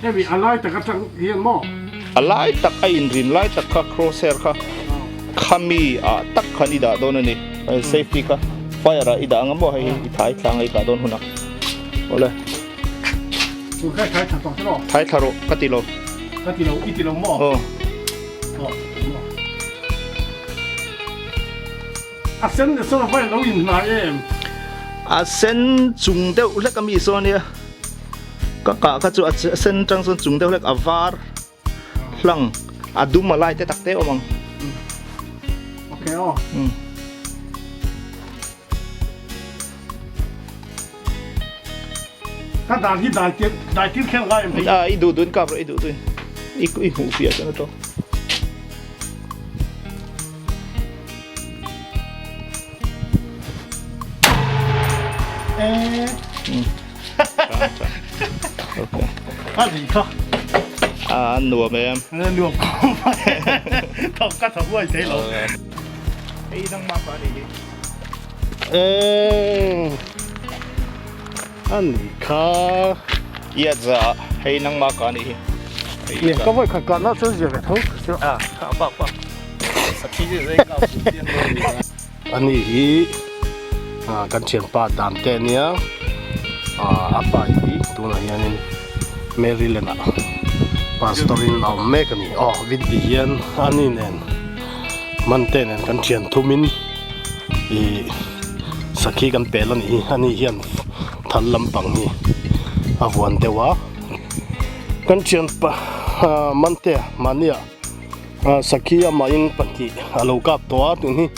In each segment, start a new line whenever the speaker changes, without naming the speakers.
นี่มีอะไรแต่ก็จังเฮียนหม้อ
อะไรตักไอ้อินรินไล่ตักข้าโครเซอร์ค่ะขามีตักขันอีดาโดนนี่เซฟตี้ค่ะไฟอะไรอีดางั้นบ่ให้ท้ายทางไอ้กาโดนหุ่นอ่ะโอ้เลย
คือแค่ใช้ถังสองชั่วโมง
ท้ายทารุกัติโล
อีติโลหม้อเส้นจะส่งไปเราอินมาเอง
เส้นจุงเดียวเล็กก็มีส่วนเนี่ยก็จู่เส้นจังส่วนจุงเดียวเล็กวาร์หลังดูมาไล่แต่ตักเต้อมั้ง
โอเคอ๋อถ้าด่านที่แค่ไรไม่
อีดูดุนกับอีดูดุนอีหูเปียกนะตัวโอเค
อันนี้ก็
หนัวไหม
หนัวก็ไม่ทำก็ทำไว้เฉยหรอ
ไอ้ตั้งมากกว่านี้
อันนี้ค่ะ
也是ให้นั่งมากกว่านี้
เนี่ยก็ไม่ขัดกันนะซึ่งจะไปทุก
ปักสักทีจะได้เข้าสู่เตียงเลย
อันนี้กันเชียงป่าตามเตเนี่ยapa ini tuh nanya nih Maryland pastorin lau mereka nih Vidian ani nen mantenan kan cian tumin sakhi kan pelan ani hian thal lampang ni awan dewa kan cian pa mante mania sakhi ama in panti alo kap to tu ni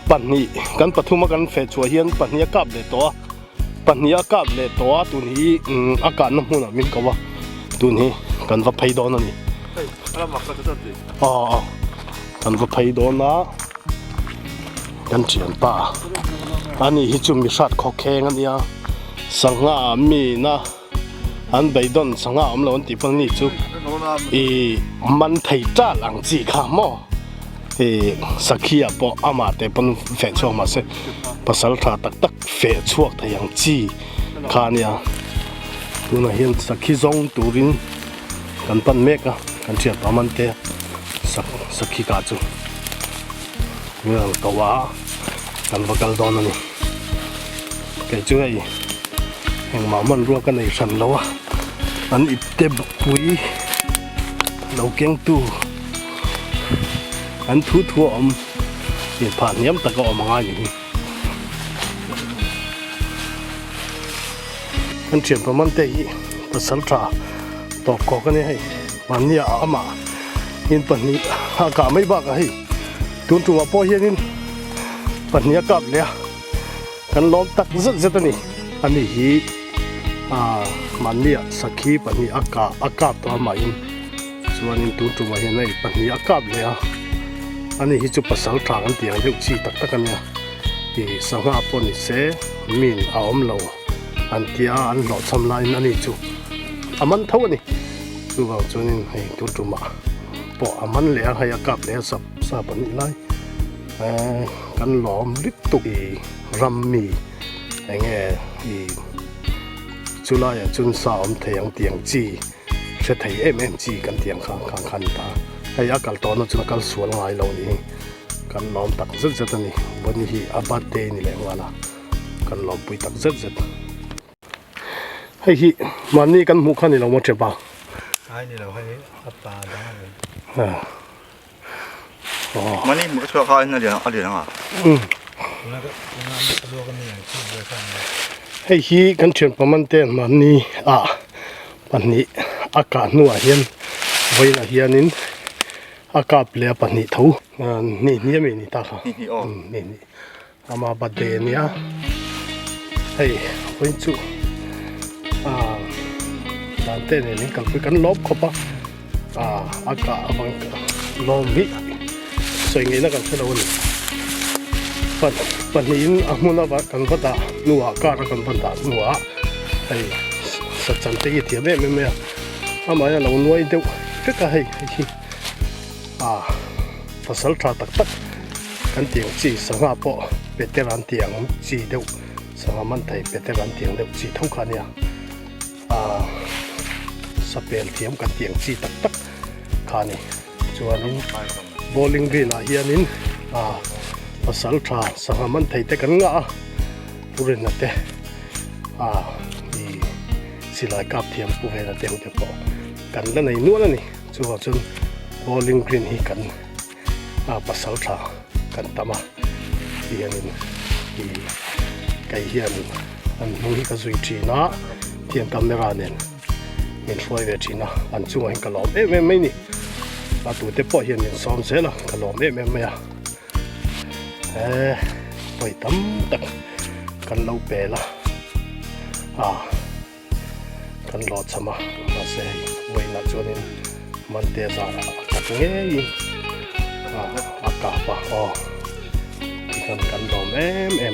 panni kan pathuma kan fe chua hian panni kap le toปัญญากาบเลยตัวตุนี้อากาศน้ำมันมินก็ว่าตุนี้กันว่าไฟโดนนี่กันว่าไฟโดนนะกันเฉียนป่าอันนี้ฮิจุมีสัตว์ขอแข่งอันนี้สังหามีนะอันใบดอนสังหาเราอันที่ฟังนี่จุมันไทยจ้าหลังจีข้ามอสักขี้อ่ะปออามาแต่เป็นแฝงช่วงมาเสภาษาลาวตักเฟช่วงแต่ยังจีข้าเนี่ยดูนะเห็นสักขี้ซงตูรินกันปั้นเมกะกันเชียบประมาณเตะสักขี้กาจูเมื่อตัวว่ากันวักกันโดนนี่แกช่วยแห่งมามันรัวกันในฉันแล้วอ่ะอันอิเตบปุยเราเก่งตู้อันทั่วเห็นผ่านเนี้ยแต่ก็ออกมาอย่างนี้อันเฉียนประมาณเตะภาษาลาวตอกกันนี่ให้มันเนี่ยอามาเห็นปันนี้อากาศไม่บ้ากันให้ตุนตัวพ่อเห็นนี่ปันนี้กับเลยกันล้อมตักเสร็จนี่อันนี้มันเนี่ยสักขีปันนี้อากาศตัวมาอินส่วนนี้ตุนตัวเห็นไอ้ปันนี้อากาศเลยอันนี้ฮิจุภาษาทางกันเตียงเด็กชีตักกันเนี่ยที่สังหาปนิเสมินอมเราอันที่อันหลอดทำลายนั่นนี่จูมันเท่านี้ดูว่าจนให้ตัวจุมาปอมันเหลือให้อากาศเหลือสับปนิไลกันหลอมลิบตุกรัมมีไอ้เงี้ยจุลายจุนสาวเทียงเตียงจีเสถียมจีกันเตียงข้างคันตาให้อากาศตอนนั้นจะกัลสวนไงเรานี่กันล้อมตักเจ็ดนี่วันนี้อาบัดเตนี่แหละว่าละกันล้อมปุยตักเจ็ดให้มันนี่กันหมู่ขันนี่เราหมดเจ็บป่ะ
ใช่นี่เราให้อัปปาได้เลย
มันนี่มันก็ช่วยเขาเนี่ยเดี๋ยวเอาเดี๋ยวนะ
แล้วก็งานสะดวกกันอย่างที่เดียวกัน
ให้กันเชิญประมาณเต็มมันนี่วันนี้อากาศหนัวเฮียนไว้ละเฮียนินอากาศเปลี่ยนปันนี่ทูนี่ไม่นี่ตาค่ะนี่อามาบัดเดเนี่ยเฮ้ยวันจุตอนเต้นนี่กันคุยกันลบเข้าปะอากาศบางลมมิสวยงามกันเช่นวันนี้ปันนี้มุนว่ากันพัดหนัวอากาศกันพัดหนัวเฮ้ยสัจจันเตียเทียบไม่อามาเนี่ยเราหนัวอีเดียวก็ก็ให้ภาษาลาวตักกันเตียงจีสังหาปอเป็ดเตรันเตียงจีเดียวสังหามันไทยเป็ดเตรันเตียงเดียวจีเท่ากันเนี่ย สเปลเทียมกันเตียงจีตักขานี่จวนนี้บอลลิงกรีนเฮียนินภาษาทราสังมันไทยแต่กันงะผู้เรียนนั่นเต้มีสิลายกับเทียมผู้เรียนนั่นเต้หัวเตปอกันแล้วในนู้นนี่จวนบอลลิงกรีนฮีกันภาษาทรากันตามาเฮียนินไก่เฮียนินอันนู้นก็สุยจีน่าเทียมกำเนิดเนี่ยเงินช่วยเวทีนะอันช่วยให้กระหล่อมไม่นี่มาตัวเตปอเฮียนินซ้อมเสร็จแล้วกระหล่อมไม่ไปตั้มตักกันเล่าเปล่ากันหลอดสมาเสียไว้นักจวนนี้มันเตะซาระตักเงี้ยอากาศป่ะกันหล่อม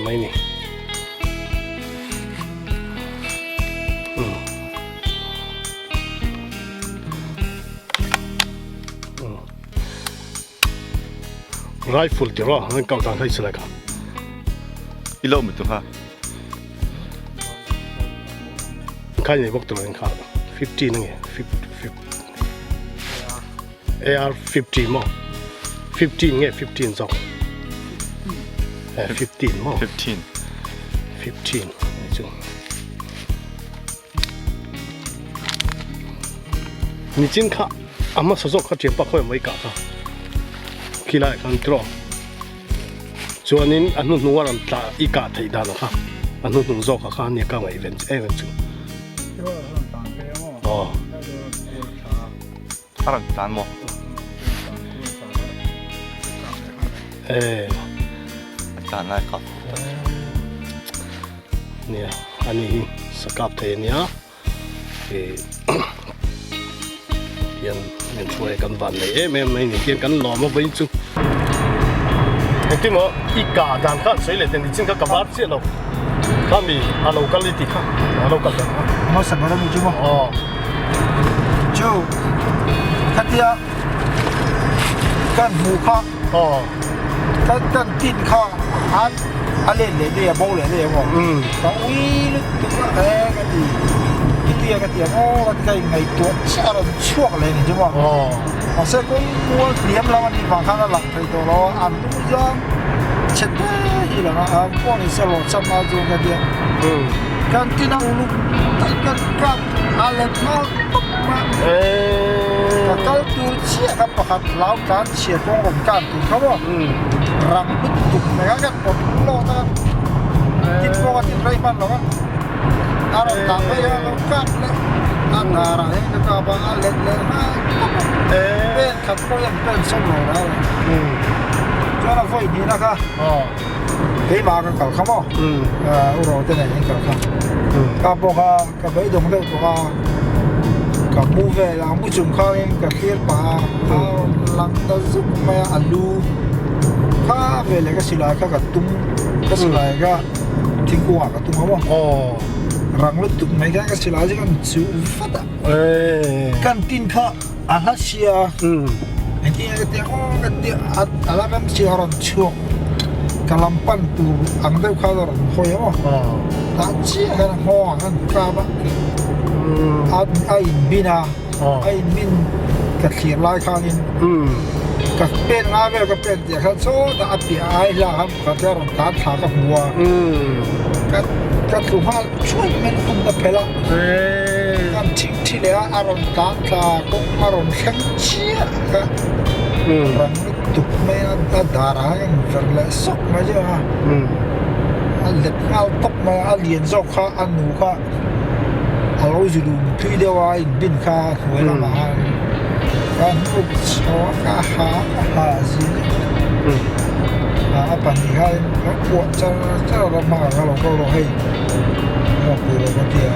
ไม่นี่ไรฟิลที่รอนั่นก็ต้องให้สลัก
อีโลมิตุฮะ
ใครในพวกตัวนั้นครับ50นั่นไงAR 50มั้ง15ไง15สอง15มั้ง15นี่จุนี่จริงค่ะอามาสะสมเขาเจียมปากเขาไม่กล้าค่ะขี้ไล่กันตรอส่วนนี้อันนู้นว่าเราตาอีกาไทยด้านนะคะอันนู้นนุ่งโจกค่ะเนี่ยก็ไม่เป็นจุอ๋อ
ฝรั่งจานมั้งจานอะไรครับ
เนี่ยอันนี้สกัดเทียนเนี่ยยังช่วยกันวันเลยไม่นี่เกี่ยกันหล่อมาไว้จุไอ้ที่มั้งอีกาด้านข้างสวยเลยแต่นี่จริงก็กระบาดเสียแล้วข้ามีฮัลโหลกันเลยที่ข้างฮัลโหลกันเลย
มาสักวันมีจุ๊บ
อ๋อ
จูทัดเดียกันหูข้า
อ๋อ
กันตีนข้าอันเล่นเลยเนี่ยโบเลยเนี่ยผมต้องวิ่งลึกกันดีกันดีโอ้กันใจไงตัวชาเราชั่วเลยนี่จุ๊บอ๋อเสร็จก็มัวเลี้ยมเราวันนี้บางครั้งก็หลับไปตัวเราอันนู้นยังเช็ดได้ที่ละนะพวกนี้สลบสมาจูกันเดียกันที่นั่งลุกกันกันอะไรมาก็ดูเชี่ยกับประคับเล้าการเชี่ยตรงผมการถูกเขาบอกรังลึกตุกนะครับกันผมโลกันติดโลกันติดไรบ้านเรากันอารมณ์ต่างไปเรากันเลยอันดาราเองก็บ้าเล่นเลยนะเป็นขัดก็ยังเป็นสมองแล้วจนเราไฟนี้นะครับเฮ้ยมากันเขาบอกอุโรจะไหนยังเขากับพวกกับไปดงเด็กพวกกับมูเวลามุจุ่มเขาเองกับเคียร์ป่าเขาหลังตะซุกมาอันลูข้าเวลาก็สิลายกับตุ้มก็สิลายก็ทิ้งกัวกับตุ้มเขาบอกรังลึกตุกไม่กันก็สิลายจะกันจูฟัดกันตินข้าอาลาเซียไอ้ที่ก็เดี๋ยวก็เดี๋ยวอะไรแบบเชียร์รันชัวkalampan tu angdeu khalar hoyo ta chi kan ho kan ka ba ai bina ai min ka thir lai khangin ka pen nga ve ka pen ya kha so ta api ai la ham ka tar ta tha ka huwa ka tu ha chui men kum da phela kan thik thi le aron ta tha ko aron khang chi ka ran tục mấy anh đá ra anh phải là sốc mà chứ ha anh lật ao tóc mà anh liền dọc khá anh nụ khá anh ôi dù tùy đều anh bin khá với là mà anh úp cho cả há gì bạn thì hay nó cuộn cho nó mà nó có rồi hay một người rồi con kia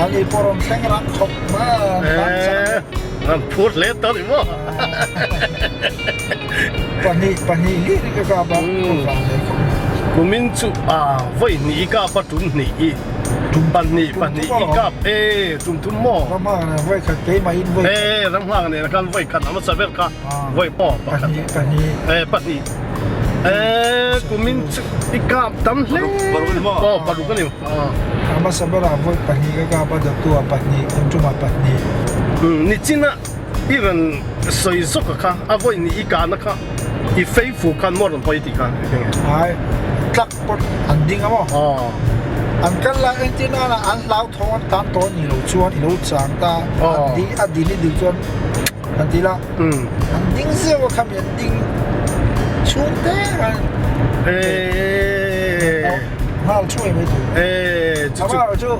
anh đi po rong sáng rắc khóc mà
มันพูดเล่นตัวหรือมั้ง
ปันนี้นี่ก็กลับมา
กูมินจุไว้หนีกับปัจจุบันนี้ปันนี้อีกับจุ่มทุ่มหม้อ
รำมากนะไว้ขัดเกยมาอินไว้
รำมากเนี่ยกันไว้ขัดน้ำมันเสบียงกันไว้ป่อ
ปันนี้
กูมินจุอีกับตั้มเล่ปัจจุบันนี้
ama sabara voi pahni ka ba da tua pahni cuma pahni
ni china iran soi sok ka avoi ni ikana ka I fei fu kan mo ron poi ti kan
ai tlak pot anding amo an kan la entina na an lau thon tan to ni lo chuan I lo chang ta adi ni di chuan an ti la an ding se wa kham yan ding chung te an mal chui mai tu chu chu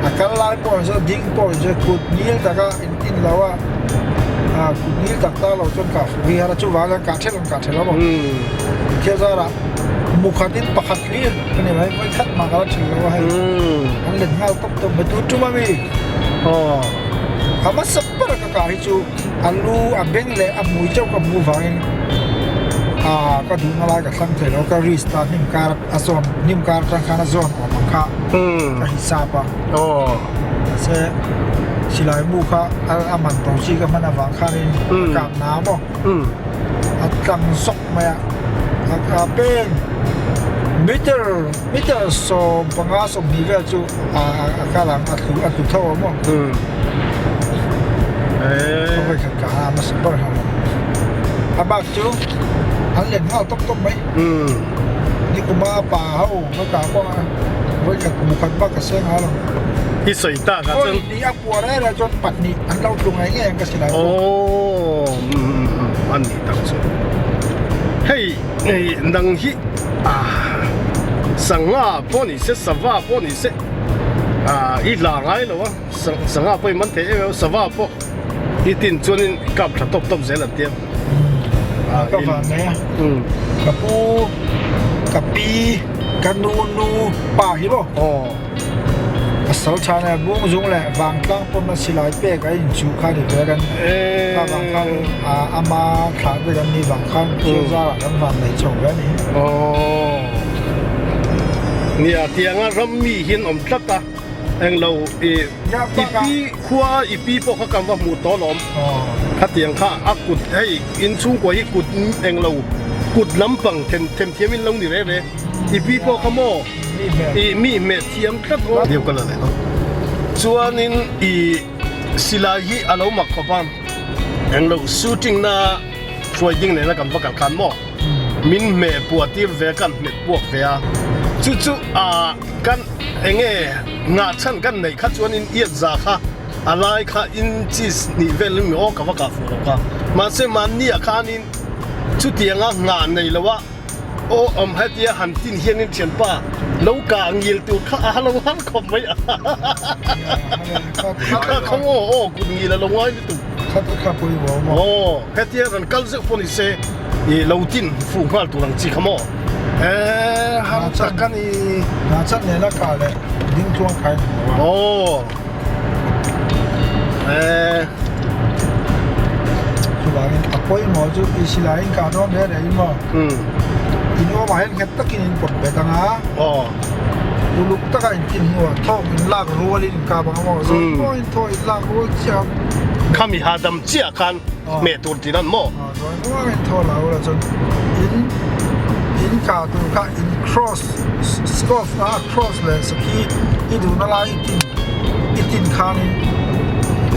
a kan la po so ding po so kut nil ta ka in lawa kut nil ta ta lo chuan ka wi hara chu wa ka thel mo ke za ra mukhatin pakhat clear kani mai mai khat ma ka thil lo hai an len ngal top top betu tu ma mi ama sapar ka hi chu alu abeng le amui chau ka mu wangin ka du na la ka thang thelo ka restart nim kar asom nim kar tang khana zone o ma kha ka hisaba se silai mu kha aman to si ka mana wang kha rin ka na mo at kang sok ma ka pen meter so panga so mi ga chu ka lang atu thaw moไม่ขัดขามาสปอร์ตครับอาบักจูอันเล่นข้าวต้มไหมนี่กูมาป่าเขาไม่กล้าป้องไว้กับบุคคลบ้ากับเสียงเขาหรอก
I soi ta ka chen
นี่อัปวดได้แล้วจนปัดนี่อันเราตรงไหนเงี้ยก็สิได้
อันนี้ตั้งใจเฮ้ยนังฮิสังอาพอนี่เสสวาพอนี่เสอีหลาไรหรอวะสังอาพอมันเทเอวสวาพออีตินจวนกับขัดตบเสร็จแล้วเตี้ย
ก็ฟังไงกับปูกับปีกับนูป่าหิบ่สาวชาเนี่ยบุ้งจุงแหละบางครั้งผมมาสิลายเป๊กไอ้ชูข้าเดือดกันบางครั้งอามาขาดไปกันนี่บางครั้งเชื่อซ่ากันฟังในช่องแบบนี้
เนี่ยเตียงรำมีหินอมตัดตาเองเราอีปีขวาอีปีพวกเขากำว่าหมูตอหลอมข้าเตียงข้าอักกุดให้อินสูงกว่าอีกุดเองเรากุดล้ำปังเทียมินลงดิเร่อีปีพวกเขาโม่อีมีเม็ดเทียมครับเดียวกันเลยเนาะส่วนนี้อีศิลาฮีอาเราหมักขบันเองเราชูติ้งน่าช่วยยิงเนี่ยนะกันว่ากันโม่มินเม่ปวดที่เวกันเม็ดปวกเวียจู่ๆกันเองงาฉันกันในขั้นส่วนนี้เอียดจ้าค่ะอะไรค่ะอินจิสนิเวลมีโอกาสว่ากับฟูร์ค่ะมาเสมันนี่ค่ะนี่ชุดเตียงงานในละวะโอ้ให้เดียหันตินเฮียนินเชียนป้าแล้วกางยิลตัวข้าเราหันคมไว้ข้าโอ้กุนยิลเราไว้ตัว
ข้าปุยบ่
โอ้ให้เดียกันกัลเซฟนิเซเราตินฟูงาตัวหลังจีขโมหันจากกันนี่
งาฉันเนี่ยละกาเลยดิ้งช่วงใคร
โอ้
คือว่าอัปโปยหมอจูอิสลาอินกาโดนเรื่องอะไรมั้งอินว่าเห็นแค่ตะกินปวดเบตังอ่ะลูกตะกินกินหัวท้องอินลากรัวลินกาบังว่าส่วนอินท้องอินลากรัวเจ้า
ข้ามีหาดำเจียกันเมตุร์ที่นั่นมั้ง
ส่วนว่าอินท้องเราละจนอินกาตัวข้าอินครอสสกอฟครอสเลยสักทีอินดูน่ารักอินคานิน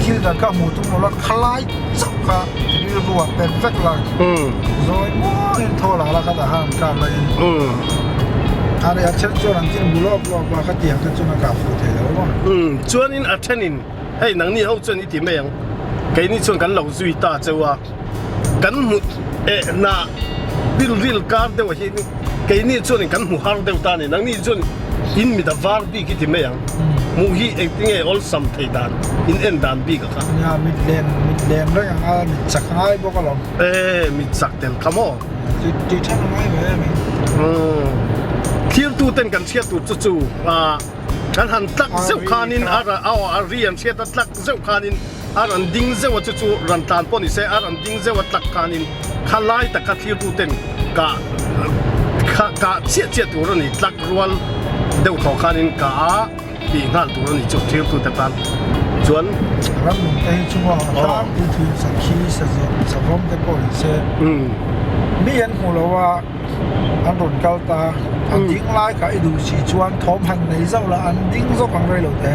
คิดแต่ก็หมูตุ้มแล้วคล้ายจับค่ะที่รัวเป็นแฟกต์เลยโดยมั่วอินโทรหลักก็ห้ามการเลยอะไรเช่นจวนจินบุลบว่าเขาเตียงกันจนกาฟูเทแล้วมั้ง
จวนอินอัศนินให้หนังนี่เขาจวนอีทีไม่ยังแค่นี้ชวนกันเหล่าซุยตาเจ้าว่ากันหมุน่าริลการเดียวเห็นแค่นี้ชวนกันหมุฮาร์เดียวตาเนี่ยหนังนี่ชวนอินมิดาวาร์บีกิทีไม่ยังมูฮีเองที่ไงออลซัมไทยดานอินเอ็นดานบีก็ค่ะ
เนี่ยมิดเลนเรื่องอะไรมิดสักง่ายบอกก็ลอง
มิดสักเต็มขโมย
จุดช่างง่ายไหมมิ
เที่ยวตู้เต้นกันเชียร์ตู้จู่กันหันตักเจ้าคานินเอาเรียนเชียร์ตักเจ้าคานินอันดิ้งเจ้าจู่รันตานปนิเสอันดิ้งเจ้าตักคานินข้าไล่ตักเที่ยวตู้เต้นกะเชียร์ตัวนี้ตักรัวเดี๋ยวเขาคานินกะปีงานตัวนี้จบเที่ยวตัวแต่ตันจวน
รันไอ้ชั่วโมงตามที่สักขีสักรมแต่ปนิเสมีอันหัวเราว่า อันรุนเกาตาอันดิ้งไล่กับไอ้ดูสีชวนทอมหันในเจ้าละอันดิ้งโซ่ของไรหรอกแต่